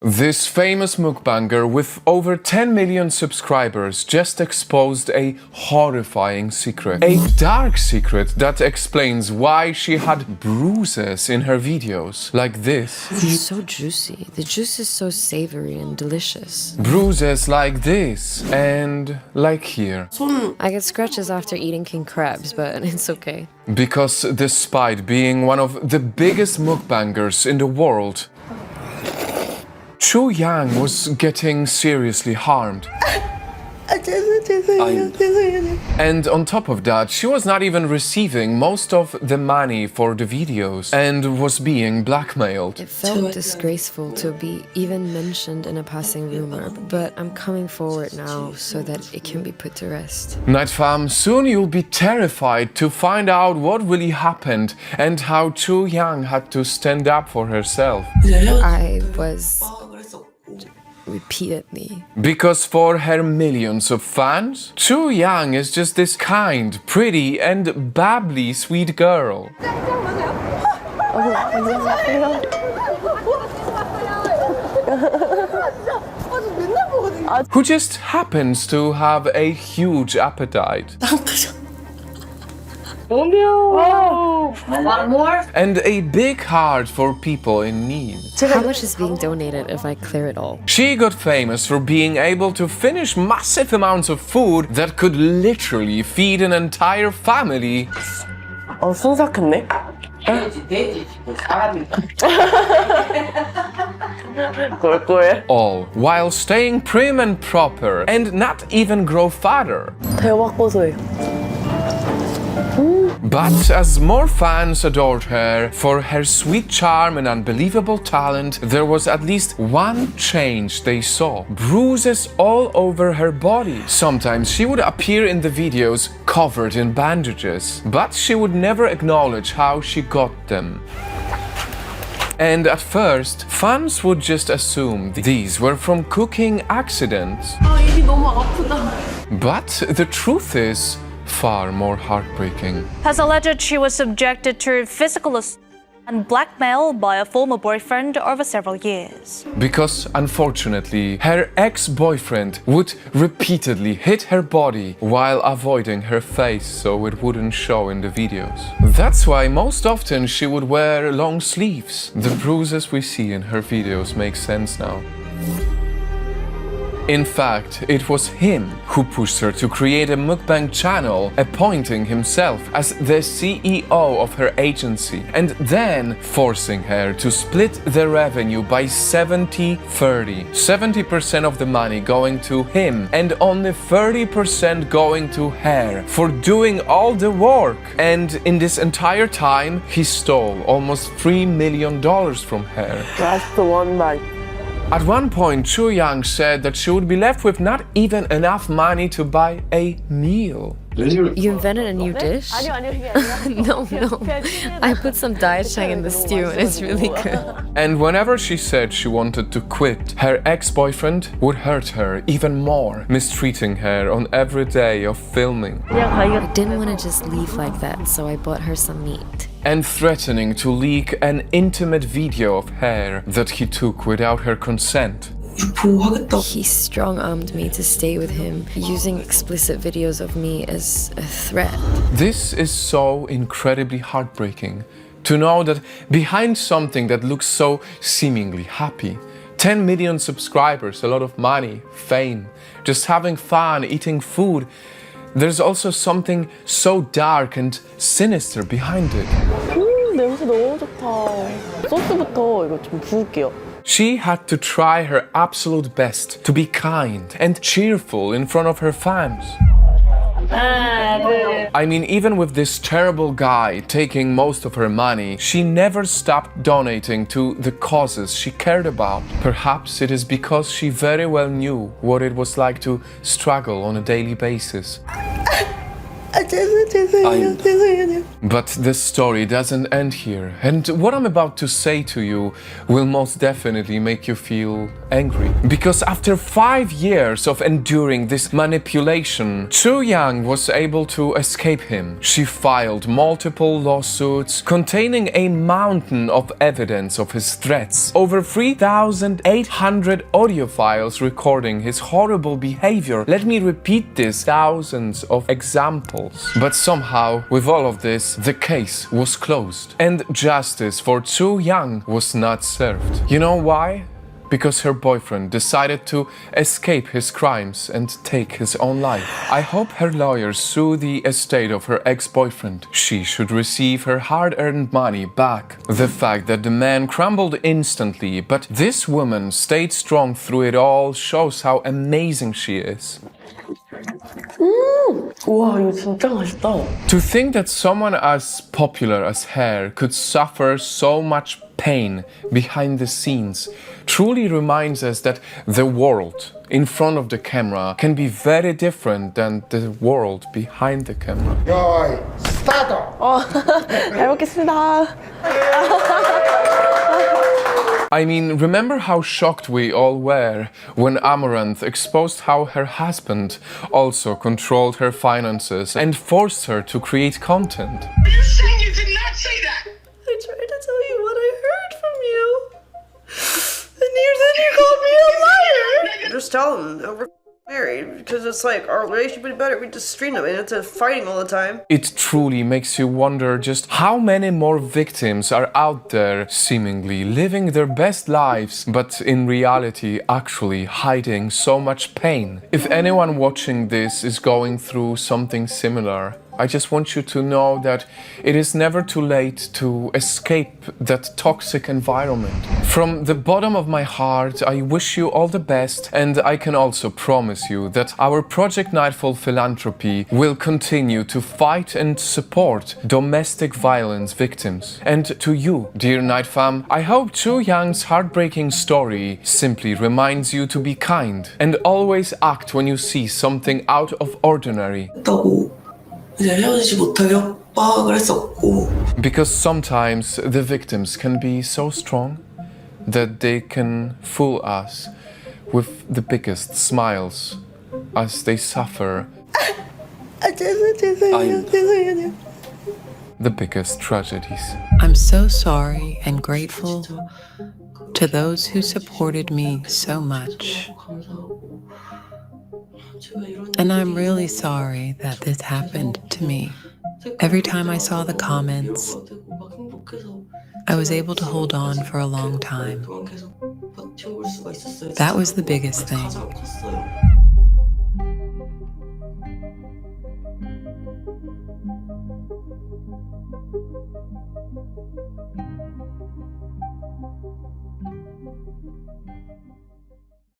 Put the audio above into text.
This famous mukbanger with over 10 million subscribers just exposed a horrifying secret. A dark secret that explains why she had bruises in her videos, like this. It's so juicy. The juice is so savory and delicious. Bruises like this, and like here. I get scratches after eating king crabs, but it's okay. Because despite being one of the biggest mukbangers in the world, Tzuyang was getting seriously harmed. And on top of that, she was not even receiving most of the money for the videos and was being blackmailed. It felt disgraceful to be even mentioned in a passing rumor, but I'm coming forward now so that it can be put to rest. Nightfall, soon you'll be terrified to find out what really happened and how Tzuyang had to stand up for herself. I was repeatedly. Because for her millions of fans, Tzuyang is just this kind, pretty and babbly sweet girl. Who just happens to have a huge appetite. And a big heart for people in need. How much is being donated if I clear it all? She got famous for being able to finish massive amounts of food that could literally feed an entire family. 순삭했네. 그럴 거예요? All while staying prim and proper and not even grow fatter. 대박 고소해. But as more fans adored her for her sweet charm and unbelievable talent, there was at least one change they saw. Bruises all over her body. Sometimes she would appear in the videos covered in bandages, but she would never acknowledge how she got them. And at first, fans would just assume these were from cooking accidents. But the truth is far more heartbreaking. Has alleged she was subjected to physical assault and blackmail by a former boyfriend over several years. Because unfortunately, her ex-boyfriend would repeatedly hit her body while avoiding her face so it wouldn't show in the videos. That's why most often she would wear long sleeves. The bruises we see in her videos make sense now. In fact, it was him who pushed her to create a mukbang channel, appointing himself as the CEO of her agency, and then forcing her to split the revenue by 70-30. 70% of the money going to him and only 30% going to her for doing all the work. And in this entire time, he stole almost $3 million from her. That's the one night. At one point, Tzuyang said that she would be left with not even enough money to buy a meal. You invented a new dish? No. I put some daechang in the stew and it's really good. And whenever she said she wanted to quit, her ex-boyfriend would hurt her even more, mistreating her on every day of filming. I didn't want to just leave like that, so I bought her some meat. And threatening to leak an intimate video of her that he took without her consent. He strong-armed me to stay with him, using explicit videos of me as a threat. This is so incredibly heartbreaking, to know that behind something that looks so seemingly happy, 10 million subscribers, a lot of money, fame, just having fun, eating food, there's also something so dark and sinister behind it. 냄새 너무 좋다. 소스부터 이거 좀 부을게요. She had to try her absolute best to be kind and cheerful in front of her fans. I mean, even with this terrible guy taking most of her money, she never stopped donating to the causes she cared about. Perhaps it is because she very well knew what it was like to struggle on a daily basis. But the story doesn't end here, and what I'm about to say to you will most definitely make you feel angry. Because after 5 years of enduring this manipulation, Tzuyang was able to escape him. She filed multiple lawsuits containing a mountain of evidence of his threats, over 3,800 audio files recording his horrible behavior. Let me repeat this, thousands of examples. But somehow, with all of this, the case was closed, and justice for Tzuyang was not served. You know why? Because her boyfriend decided to escape his crimes and take his own life. I hope her lawyers sue the estate of her ex-boyfriend. She should receive her hard-earned money back. The fact that the man crumbled instantly, but this woman stayed strong through it all, shows how amazing she is. 우와, 이거 진짜 맛있다. To think that someone as popular as her could suffer so much pain behind the scenes truly reminds us that the world in front of the camera can be very different than the world behind the camera. 야, 스타트! 잘 먹겠습니다. I mean, remember how shocked we all were when Amaranth exposed how her husband also controlled her finances and forced her to create content. Are you saying you did not say that? I tried to tell you what I heard from you. And you called me a liar. Just tell them that we're married, because it's like our relationship would be better if we just stream them and it's fighting all the time. It truly makes you wonder just how many more victims are out there seemingly living their best lives, but in reality actually hiding so much pain. If anyone watching this is going through something similar, I just want you to know that it is never too late to escape that toxic environment. From the bottom of my heart, I wish you all the best, and I can also promise you that our Project Nightfall philanthropy will continue to fight and support domestic violence victims. And to you, dear Night Fam, I hope Tzuyang's heartbreaking story simply reminds you to be kind and always act when you see something out of ordinary. 이제 헤어지지 못하게 협박을 했었고. Because sometimes the victims can be so strong that they can fool us with the biggest smiles as they suffer the biggest tragedies. I'm so sorry and grateful to those who supported me so much. And I'm really sorry that this happened to me. Every time I saw the comments, I was able to hold on for a long time. That was the biggest thing.